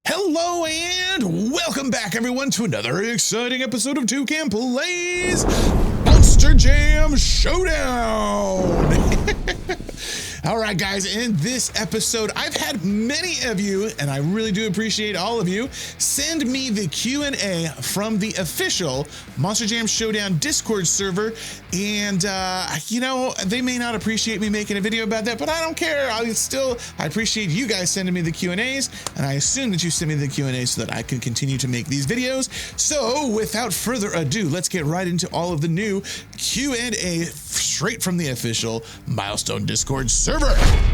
Hello and welcome back, everyone, to another exciting episode of Toucan Plays Monster Jam Showdown. All right, guys, in this episode, I've had many of you, and I really do appreciate all of you, send me the Q&A from the official Monster Jam Showdown Discord server. And, you know, they may not appreciate me making a video about that, but I don't care. I appreciate you guys sending me the Q&As, and I assume that you send me the Q&As so that I can continue to make these videos. So without further ado, let's get right into all of the new Q&A straight from the official Milestone Discord server.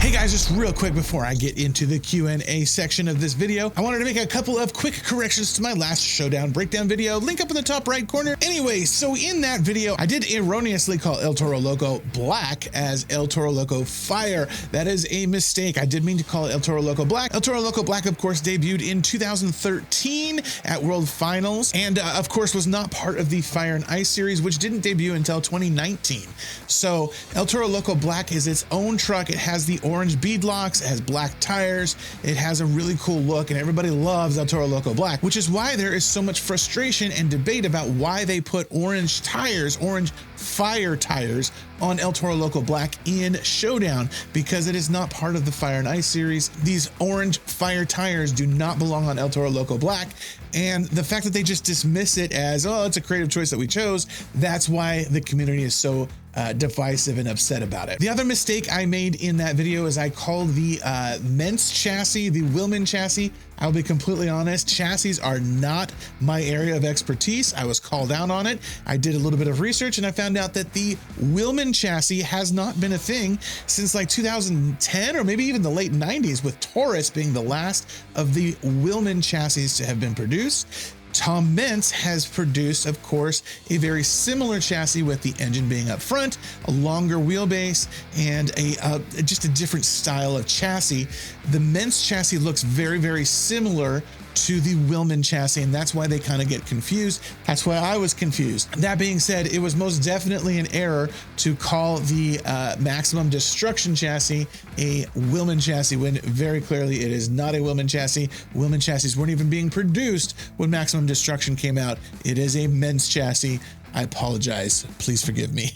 Hey guys, just real quick before I get into the Q&A section of this video, I wanted to make a couple of quick corrections to my last Showdown breakdown video, link up in the top right corner. Anyway, so in that video, I did erroneously call El Toro Loco Black as El Toro Loco Fire. That is a mistake. I did mean to call it El Toro Loco Black. El Toro Loco Black, of course, debuted in 2013 at World Finals, and of course was not part of the Fire and Ice series, which didn't debut until 2019. So El Toro Loco Black is its own truck. It has the orange beadlocks, it has black tires, it has a really cool look, and everybody loves El Toro Loco Black, which is why there is so much frustration and debate about why they put orange tires, orange fire tires, on El Toro Loco Black in Showdown, because it is not part of the Fire and Ice series. These orange fire tires do not belong on El Toro Loco Black, and the fact that they just dismiss it as, oh, it's a creative choice that we chose, that's why the community is so divisive and upset about it. The other mistake I made in that video is I called the Mentz chassis the Willman chassis. I'll be completely honest, chassis are not my area of expertise. I was called out on it. I did a little bit of research and I found out that the Willman chassis has not been a thing since like 2010 or maybe even the late 90s, with Taurus being the last of the Willman chassis to have been produced. Tom Mentz has produced, of course, a very similar chassis with the engine being up front, a longer wheelbase, and just a different style of chassis. The Mentz chassis looks very, very similar to the Willman chassis, and that's why they kind of get confused. That's why I was confused. That being said, it was most definitely an error to call the Maximum Destruction chassis a Willman chassis, when very clearly it is not a Willman chassis. Willman chassis weren't even being produced when Maximum Destruction came out. It is a Mentz chassis. I apologize. Please forgive me.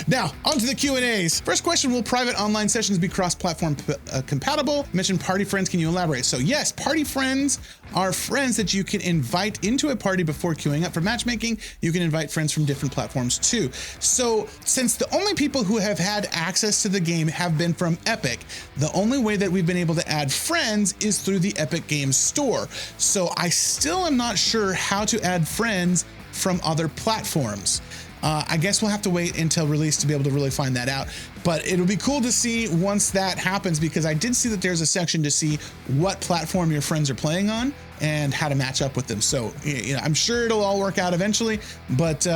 Now, on to the Q&As. First question, will private online sessions be cross-platform compatible? You mentioned party friends. Can you elaborate? So yes, party friends are friends that you can invite into a party before queuing up for matchmaking. You can invite friends from different platforms too. So since the only people who have had access to the game have been from Epic, the only way that we've been able to add friends is through the Epic Games Store. So I still am not sure how to add friends from other platforms. I guess we'll have to wait until release to be able to really find that out, but it'll be cool to see once that happens, because I did see that there's a section to see what platform your friends are playing on and how to match up with them. So, you know, I'm sure it'll all work out eventually, but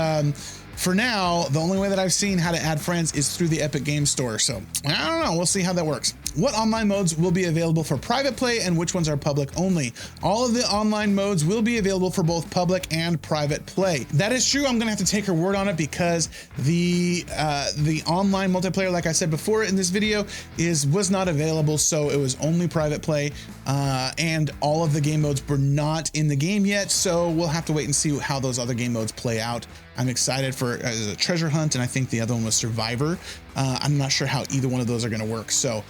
for now, the only way that I've seen how to add friends is through the Epic Games Store. So I don't know, we'll see how that works. What online modes will be available for private play and which ones are public only? All of the online modes will be available for both public and private play. That is true. I'm gonna have to take her word on it, because the online multiplayer, like I said before in this video, was not available, so it was only private play, and all of the game modes were not in the game yet, so we'll have to wait and see how those other game modes play out. I'm excited for a treasure hunt, and I think the other one was Survivor. I'm not sure how either one of those are going to work, so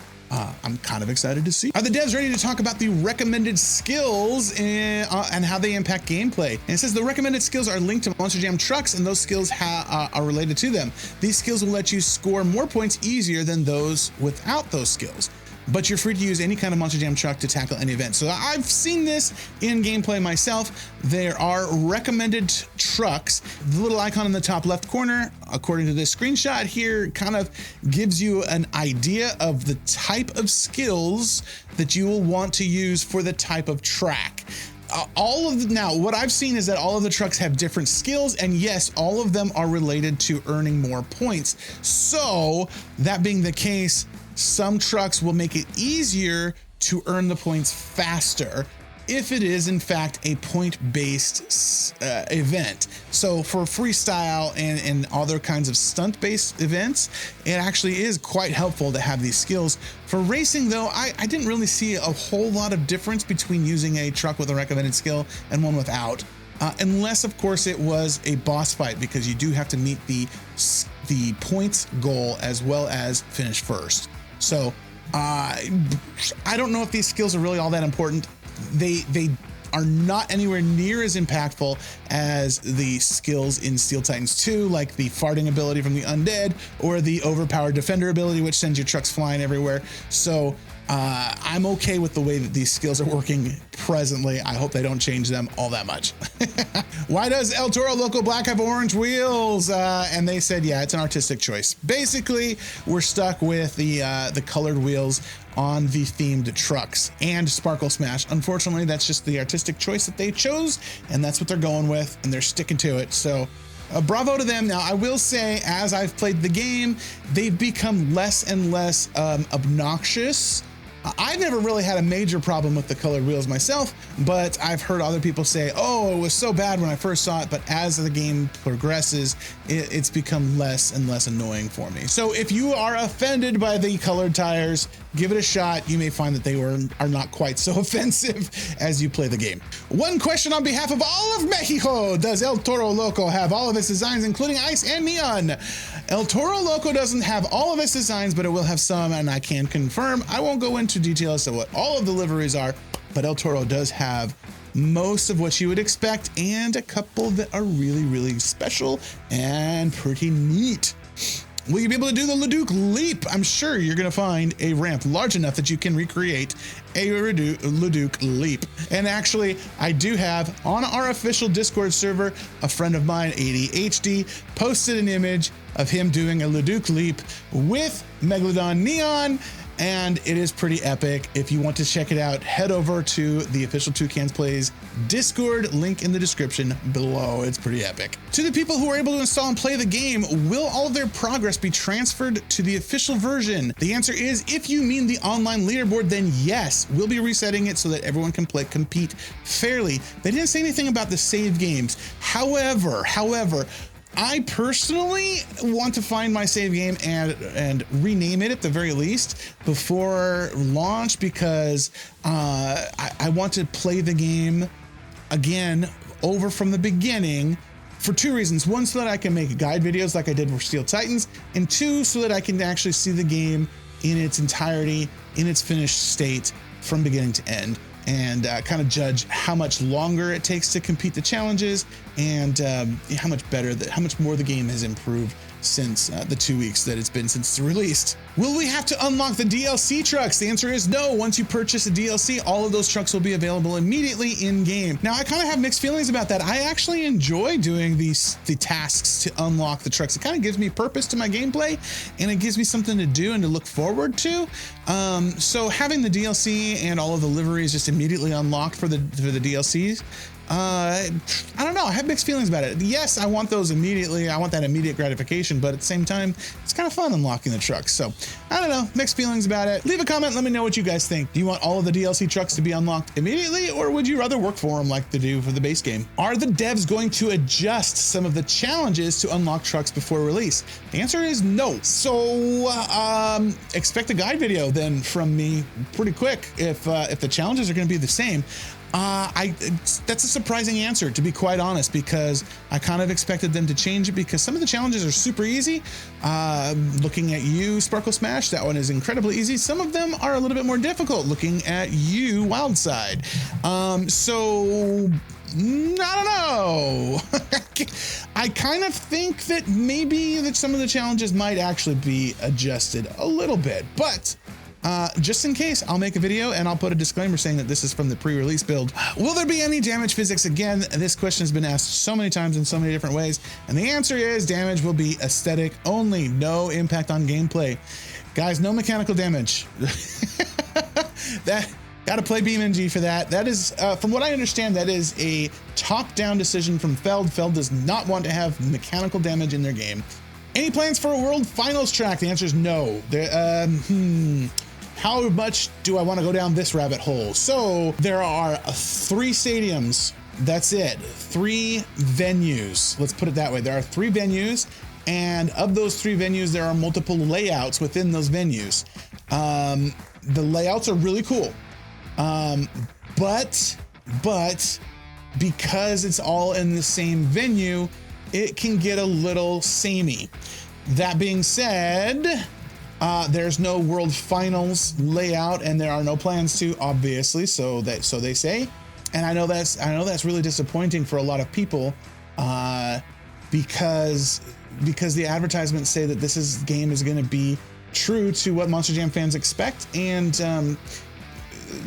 I'm kind of excited to see. Are the devs ready to talk about the recommended skills and how they impact gameplay? And it says the recommended skills are linked to Monster Jam trucks, and those skills are related to them. These skills will let you score more points easier than those without those skills, but you're free to use any kind of Monster Jam truck to tackle any event. So I've seen this in gameplay myself. There are recommended trucks. The little icon in the top left corner, according to this screenshot here, kind of gives you an idea of the type of skills that you will want to use for the type of track. Now, what I've seen is that all of the trucks have different skills, and yes, all of them are related to earning more points. So that being the case, some trucks will make it easier to earn the points faster. if it is in fact a point-based event. So for freestyle and other kinds of stunt-based events, it actually is quite helpful to have these skills. For racing though, I didn't really see a whole lot of difference between using a truck with a recommended skill and one without. Unless of course it was a boss fight, because you do have to meet the points goal as well as finish first. So I don't know if these skills are really all that important. They are not anywhere near as impactful as the skills in Steel Titans 2, like the farting ability from the undead or the overpowered defender ability, which sends your trucks flying everywhere. So I'm okay with the way that these skills are working presently. I hope they don't change them all that much. Why does El Toro Loco Black have orange wheels? And they said, yeah, it's an artistic choice. Basically, we're stuck with the colored wheels on the themed trucks and Sparkle Smash. Unfortunately, that's just the artistic choice that they chose, and that's what they're going with, and they're sticking to it. So bravo to them. Now, I will say, as I've played the game, they've become less and less obnoxious. I've never really had a major problem with the colored wheels myself, but I've heard other people say, oh, it was so bad when I first saw it, but as the game progresses, it's become less and less annoying for me. So if you are offended by the colored tires, give it a shot. You may find that they are not quite so offensive as you play the game. One question on behalf of all of Mexico. Does El Toro Loco have all of its designs, including ice and neon? El Toro Loco doesn't have all of its designs, but it will have some, and I can confirm. I won't go into details of what all of the liveries are, but El Toro does have most of what you would expect, and a couple that are really, really special and pretty neat. Will you be able to do the Leduc Leap? I'm sure you're going to find a ramp large enough that you can recreate a Leduc Leap. And actually, I do have on our official Discord server, a friend of mine, ADHD, posted an image of him doing a Leduc Leap with Megalodon Neon, and it is pretty epic. If you want to check it out, head over to the official Two Cans Plays Discord, link in the description below. It's pretty epic. To the people who are able to install and play the game, will all of their progress be transferred to the official version? The answer is, if you mean the online leaderboard, then yes, we'll be resetting it so that everyone can compete fairly. They didn't say anything about the save games. However, I personally want to find my save game and rename it at the very least before launch, because I want to play the game again over from the beginning for two reasons. One, so that I can make guide videos like I did for Steel Titans, and two, so that I can actually see the game in its entirety, in its finished state from beginning to end, and kind of judge how much longer it takes to compete the challenges, and how much more the game has improved since the 2 weeks that it's been since it's released. Will we have to unlock the DLC trucks? The answer is no. Once you purchase a DLC, all of those trucks will be available immediately in game. Now, I kind of have mixed feelings about that. I actually enjoy doing the tasks to unlock the trucks. It kind of gives me purpose to my gameplay, and it gives me something to do and to look forward to. So having the DLC and all of the liveries just immediately unlocked for the DLCs, I don't know. I have mixed feelings about it. Yes, I want those immediately. I want that immediate gratification, but at the same time, it's kind of fun unlocking the trucks. So I don't know, mixed feelings about it. Leave a comment. Let me know what you guys think. Do you want all of the DLC trucks to be unlocked immediately, or would you rather work for them like they do for the base game? Are the devs going to adjust some of the challenges to unlock trucks before release? The answer is no. So expect a guide video then from me pretty quick if the challenges are going to be the same. That's a surprising answer, to be quite honest, because I kind of expected them to change it, because some of the challenges are super easy. Looking at you, Sparkle Smash, that one is incredibly easy. Some of them are a little bit more difficult. Looking at you, Wildside. So I don't know. I kind of think that maybe that some of the challenges might actually be adjusted a little bit, but just in case, I'll make a video and I'll put a disclaimer saying that this is from the pre-release build. Will there be any damage physics? Again, this question has been asked so many times in so many different ways, and the answer is damage will be aesthetic only, no impact on gameplay. Guys, no mechanical damage. Gotta play BeamNG for that. That is, from what I understand, that is a top-down decision from Feld. Feld does not want to have mechanical damage in their game. Any plans for a World Finals track? The answer is no. how much do I want to go down this rabbit hole? So there are 3 stadiums. That's it. 3 venues. Let's put it that way. There are 3 venues, and of those 3 venues, there are multiple layouts within those venues. The layouts are really cool. But because it's all in the same venue, it can get a little samey. That being said, there's no World Finals layout, and there are no plans to, obviously. So they say, and I know that's really disappointing for a lot of people, because the advertisements say that this game is going to be true to what Monster Jam fans expect, and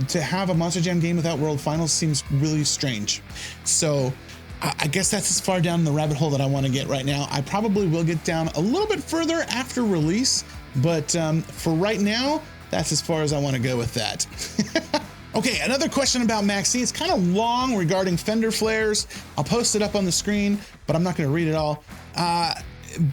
to have a Monster Jam game without World Finals seems really strange. So I guess that's as far down the rabbit hole that I want to get right now. I probably will get down a little bit further after release, but for right now, that's as far as I want to go with that. Okay, another question about Maxi. It's kind of long regarding fender flares. I'll post it up on the screen, but I'm not going to read it all.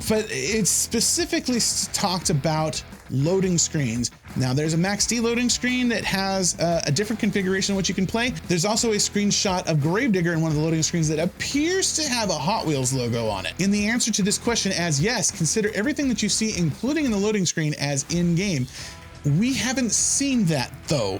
But it specifically talked about loading screens. Now, there's a Max D loading screen that has a different configuration of what you can play. There's also a screenshot of Gravedigger in one of the loading screens that appears to have a Hot Wheels logo on it. In the answer to this question as yes, consider everything that you see, including in the loading screen, as in-game. We haven't seen that though.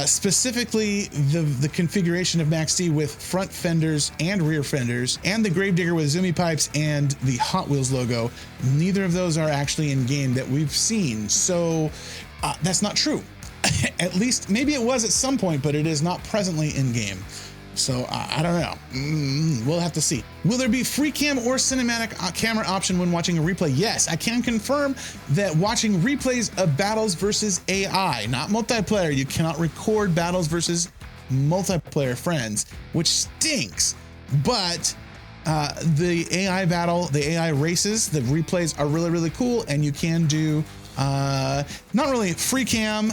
Specifically the configuration of Max D with front fenders and rear fenders, and the Gravedigger with Zoomy pipes and the Hot Wheels logo. Neither of those are actually in game that we've seen. So that's not true. At least maybe it was at some point, but it is not presently in game. So I don't know. We'll have to see. Will there be free cam or cinematic camera option when watching a replay? Yes, I can confirm that watching replays of battles versus AI, not multiplayer. You cannot record battles versus multiplayer friends, which stinks. But the AI battle, the AI races, the replays are really, really cool, and you can do not really free cam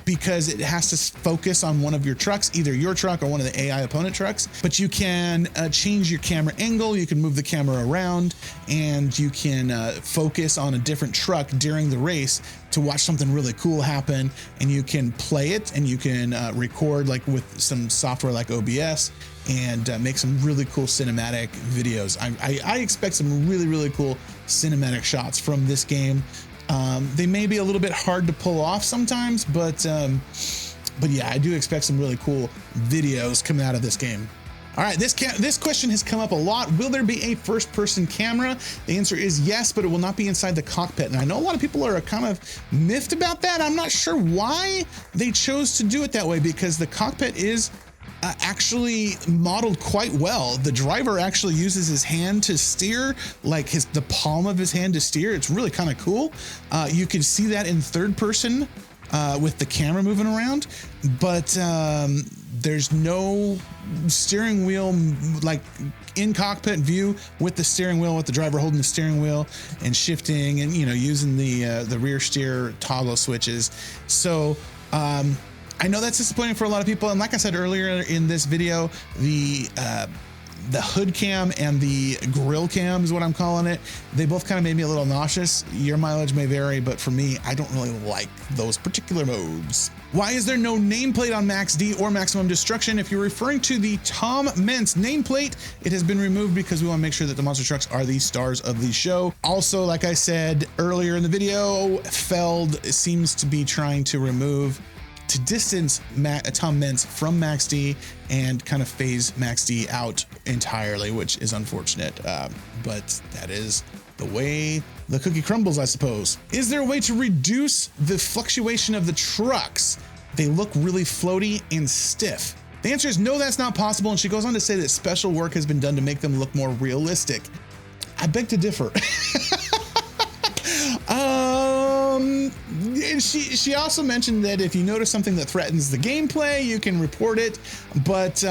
because it has to focus on one of your trucks, either your truck or one of the AI opponent trucks, but you can change your camera angle, you can move the camera around, and you can focus on a different truck during the race to watch something really cool happen, and you can play it, and you can record like with some software like OBS and make some really cool cinematic videos. I expect some really, really cool cinematic shots from this game. They may be a little bit hard to pull off sometimes, but yeah, I do expect some really cool videos coming out of this game. All right, this question has come up a lot. Will there be a first-person camera? The answer is yes, but it will not be inside the cockpit. And I know a lot of people are kind of miffed about that. I'm not sure why they chose to do it that way, because the cockpit is actually modeled quite well. The driver actually uses his hand to steer, like the palm of his hand to steer. It's really kind of cool. You can see that in third person with the camera moving around, but there's no steering wheel like in cockpit view with the steering wheel, with the driver holding the steering wheel and shifting and, you know, using the rear steer toggle switches. So I know that's disappointing for a lot of people, and like I said earlier in this video, the hood cam and the grill cam is what I'm calling it. They both kind of made me a little nauseous. Your mileage may vary, but for me, I don't really like those particular modes. Why is there no nameplate on Max D or Maximum Destruction? If you're referring to the Tom Mentz nameplate, it has been removed because we want to make sure that the monster trucks are the stars of the show. Also, like I said earlier in the video, Feld seems to be trying to distance Tom Mentz from Max D and kind of phase Max D out entirely, which is unfortunate. But that is the way the cookie crumbles, I suppose. Is there a way to reduce the fluctuation of the trucks? They look really floaty and stiff. The answer is no, that's not possible. And she goes on to say that special work has been done to make them look more realistic. I beg to differ. She also mentioned that if you notice something that threatens the gameplay, you can report it. But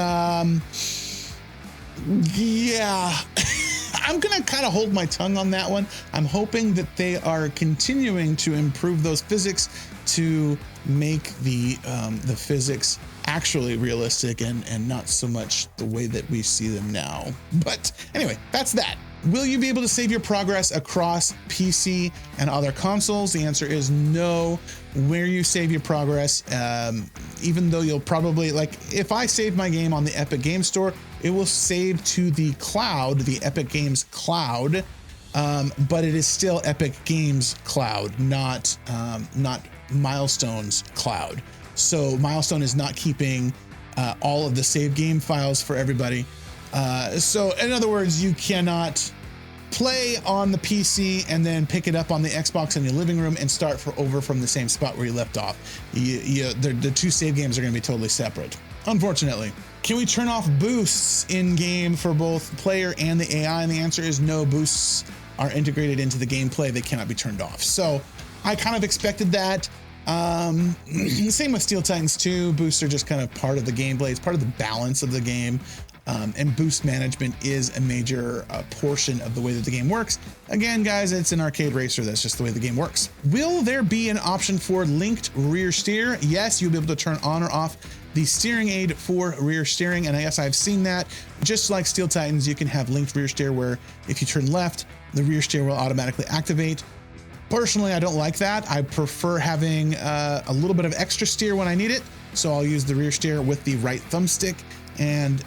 yeah, I'm gonna kind of hold my tongue on that one. I'm hoping that they are continuing to improve those physics to make the physics actually realistic and not so much the way that we see them now. But anyway, that's that. Will you be able to save your progress across PC and other consoles? The answer is no. Where you save your progress, even though you'll probably, like, if I save my game on the Epic Games Store, it will save to the cloud, the Epic Games cloud, but it is still Epic Games cloud, not Milestone's cloud. So Milestone is not keeping all of the save game files for everybody. So in other words, you cannot play on the PC and then pick it up on the Xbox in your living room and start over from the same spot where you left off. The two save games are going to be totally separate, unfortunately. Can we turn off boosts in game for both player and the AI? And the answer is no. Boosts are integrated into the gameplay. They cannot be turned off. So I kind of expected that. Same with Steel Titans 2. Boosts are just kind of part of the gameplay. It's part of the balance of the game. And boost management is a major portion of the way that the game works. Again, guys, it's an arcade racer. That's just the way the game works. Will there be an option for linked rear steer? Yes, you'll be able to turn on or off the steering aid for rear steering. And I guess I've seen that. Just like Steel Titans, you can have linked rear steer where if you turn left, the rear steer will automatically activate. Personally, I don't like that. I prefer having a little bit of extra steer when I need it. So I'll use the rear steer with the right thumbstick and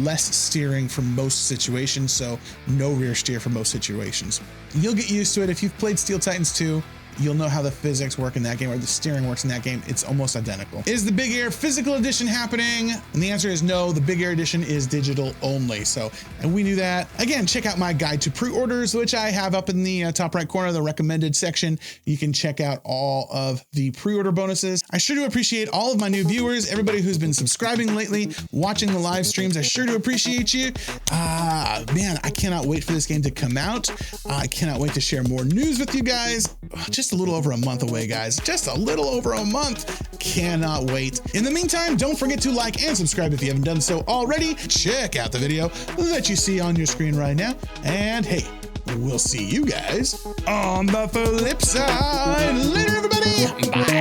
less steering for most situations. So no rear steer for most situations. You'll get used to it. If you've played Steel Titans 2, you'll know how the physics work in that game, or the steering works in that game. It's almost identical. Is the Big Air physical edition happening? And the answer is no. The Big Air edition is digital only. So, and we knew that. Again, check out my guide to pre-orders, which I have up in the top right corner, the recommended section. You can check out all of the pre-order bonuses. I sure do appreciate all of my new viewers, everybody who's been subscribing lately, watching the live streams. I sure do appreciate you. Man, I cannot wait for this game to come out. I cannot wait to share more news with you guys. Just a little over a month away, guys. Just a little over a month. Cannot wait. In the meantime, don't forget to like and subscribe if you haven't done so already. Check out the video that you see on your screen right now. And hey, we'll see you guys on the flip side. Later, everybody. Bye.